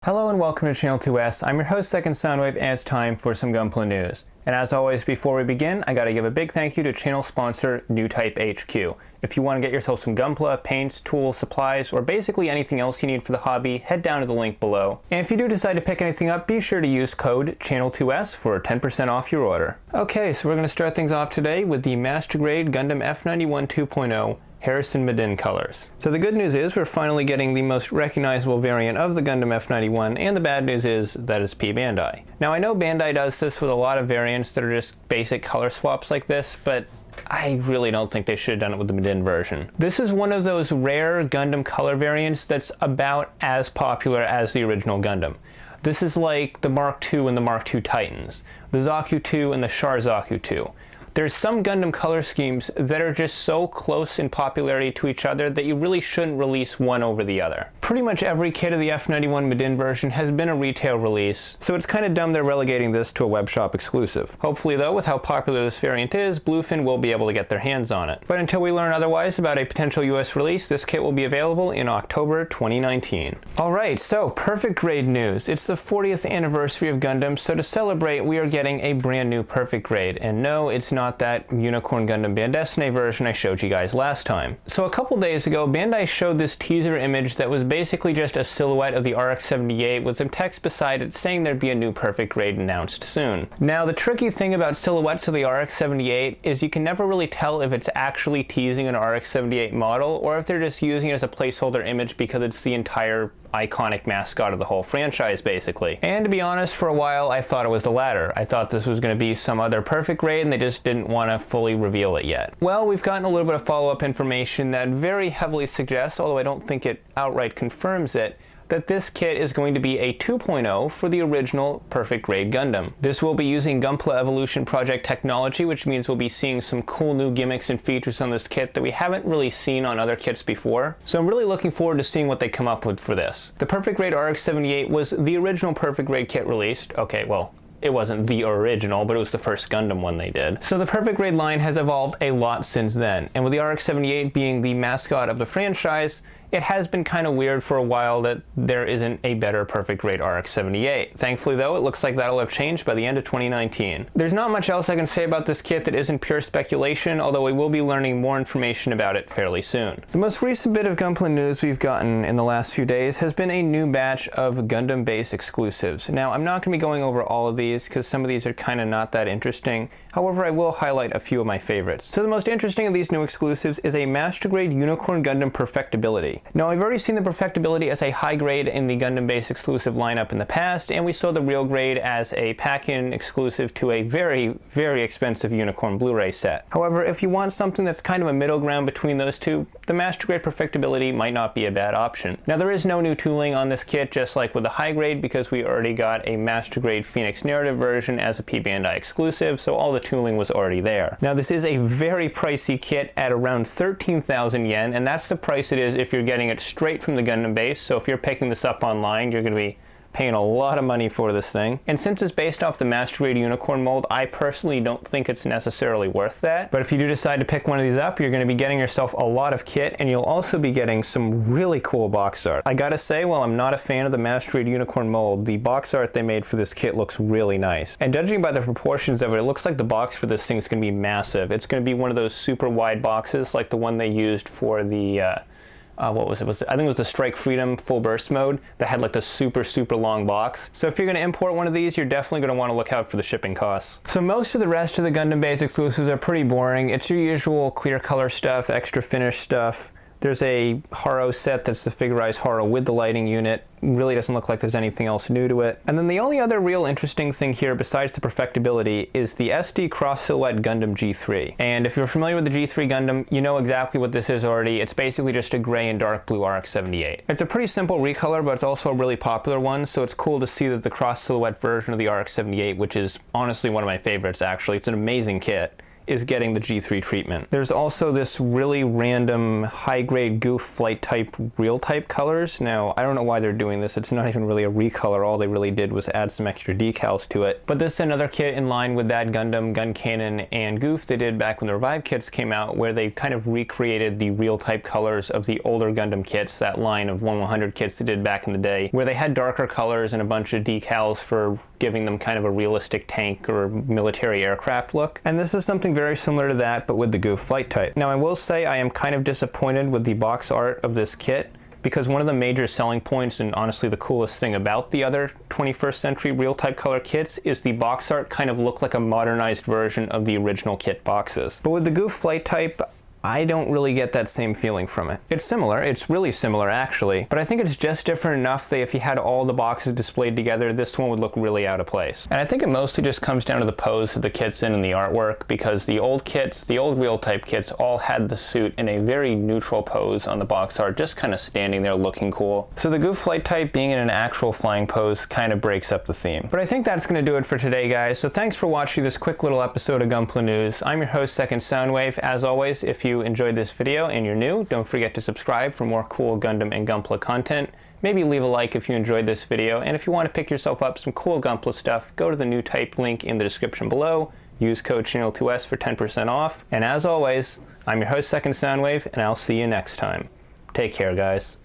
Hello and welcome to Channel 2S. I'm your host, Second Soundwave, and it's time for some Gunpla news. And as always, before we begin, I gotta give a big thank you to channel sponsor New Type HQ. If you want to get yourself some Gunpla, paints, tools, supplies, or basically anything else you need for the hobby, head down to the link below. And if you do decide to pick anything up, be sure to use code Channel2S for 10% off your order. Okay, so we're going to start things off today with the Master Grade Gundam F91 2.0 Harrison Maddin colors. So the good news is we're finally getting the most recognizable variant of the Gundam F91, and the bad news is that it's P Bandai. Now I know Bandai does this with a lot of variants that are just basic color swaps like this, but I really don't think they should have done it with the Maddin version. This is one of those rare Gundam color variants that's about as popular as the original Gundam. This is like the Mark II and the Mark II Titans, the Zaku II and the Char Zaku II. There's some Gundam color schemes that are just so close in popularity to each other that you really shouldn't release one over the other. Pretty much every kit of the F91 Maddin version has been a retail release, so it's kind of dumb they're relegating this to a web shop exclusive. Hopefully though, with how popular this variant is, Bluefin will be able to get their hands on it. But until we learn otherwise about a potential US release, this kit will be available in October 2019. Alright, so perfect grade news. It's the 40th anniversary of Gundam, so to celebrate we are getting a brand new perfect grade. And no, it's not that Unicorn Gundam Bandesine version I showed you guys last time. So a couple days ago, Bandai showed this teaser image that was basically just a silhouette of the RX-78 with some text beside it saying there'd be a new perfect grade announced soon. Now the tricky thing about silhouettes of the RX-78 is you can never really tell if it's actually teasing an RX-78 model or if they're just using it as a placeholder image because it's the entire iconic mascot of the whole franchise, basically. And to be honest, for a while I thought it was the latter. I thought this was going to be some other perfect grade and they just didn't want to fully reveal it yet. Well, we've gotten a little bit of follow-up information that very heavily suggests, although I don't think it outright confirms it, that this kit is going to be a 2.0 for the original perfect grade Gundam. This will be using Gunpla Evolution Project technology, which means we'll be seeing some cool new gimmicks and features on this kit that we haven't really seen on other kits before. So I'm really looking forward to seeing what they come up with for this. The perfect grade RX-78 was the original perfect grade kit released. Okay, well, it wasn't the original, but it was the first Gundam one they did. So the perfect grade line has evolved a lot since then, and with the RX-78 being the mascot of the franchise, it has been kind of weird for a while that there isn't a better perfect grade RX-78. Thankfully though, it looks like that'll have changed by the end of 2019. There's not much else I can say about this kit that isn't pure speculation, although we will be learning more information about it fairly soon. The most recent bit of Gunpla news we've gotten in the last few days has been a new batch of Gundam base exclusives. Now, I'm not going to be going over all of these because some of these are kind of not that interesting. However, I will highlight a few of my favorites. So the most interesting of these new exclusives is a Master Grade Unicorn Gundam Perfectibility. Now, I've already seen the Perfectibility as a high grade in the Gundam base exclusive lineup in the past, and we saw the real grade as a pack-in exclusive to a very, very expensive Unicorn Blu-ray set. However, if you want something that's kind of a middle ground between those two, the Master Grade Perfectibility might not be a bad option. Now, there is no new tooling on this kit, just like with the high grade, because we already got a Master Grade Phoenix Narrative version as a P Bandai exclusive, so all the tooling was already there. Now, this is a very pricey kit at around 13,000 yen, and that's the price it is if you're getting it straight from the Gundam base. So if you're picking this up online, you're going to be paying a lot of money for this thing. And since it's based off the Master Grade Unicorn mold, I personally don't think it's necessarily worth that. But if you do decide to pick one of these up, you're going to be getting yourself a lot of kit, and you'll also be getting some really cool box art. I gotta say, while I'm not a fan of the Master Grade Unicorn mold, the box art they made for this kit looks really nice. And judging by the proportions of it, it looks like the box for this thing is going to be massive. It's going to be one of those super wide boxes like the one they used for the what was it? I think it was the Strike Freedom full burst mode that had like the super long box. So if you're going to import one of these, you're definitely going to want to look out for the shipping costs. So most of the rest of the Gundam base exclusives are pretty boring. It's your usual clear color stuff, extra finish stuff. There's a Haro set that's the figurized Haro with the lighting unit. Really doesn't look like there's anything else new to it. And then the only other real interesting thing here besides the Perfectibility is the SD Cross Silhouette Gundam G3. And if you're familiar with the G3 Gundam, you know exactly what this is already. It's basically just a gray and dark blue RX-78. It's a pretty simple recolor, but it's also a really popular one, so it's cool to see that the Cross Silhouette version of the RX-78, which is honestly one of my favorites actually, it's an amazing kit, is getting the G3 treatment. There's also this really random high-grade goof flight type real type colors. Now, I don't know why they're doing this. It's not even really a recolor. All they really did was add some extra decals to it. But this is another kit in line with that Gundam Gun Cannon and goof they did back when the Revive kits came out, where they kind of recreated the real type colors of the older Gundam kits, that line of 1/100 kits they did back in the day, where they had darker colors and a bunch of decals for giving them kind of a realistic tank or military aircraft look. And this is something very similar to that, but with the goof flight type. Now, I will say I am kind of disappointed with the box art of this kit, because one of the major selling points, and honestly the coolest thing about the other 21st century real type color kits, is the box art kind of looked like a modernized version of the original kit boxes. But with the goof flight type, I don't really get that same feeling from it. It's similar, it's really similar actually, but I think it's just different enough that if you had all the boxes displayed together, this one would look really out of place. And I think it mostly just comes down to the pose that the kit's in and the artwork, because the old kits, the old real type kits, all had the suit in a very neutral pose on the box art, just kind of standing there looking cool. So the goof flight type being in an actual flying pose kind of breaks up the theme. But I think that's going to do it for today, guys. So thanks for watching this quick little episode of Gunpla News. I'm your host, Second Soundwave. As always, if you enjoyed this video and you're new, don't forget to subscribe for more cool Gundam and Gunpla content. Maybe leave a like if you enjoyed this video, and if you want to pick yourself up some cool Gunpla stuff, go to the new type link in the description below. Use code Channel2S for 10% off. And as always, I'm your host, Second Soundwave, and I'll see you next time. Take care, guys.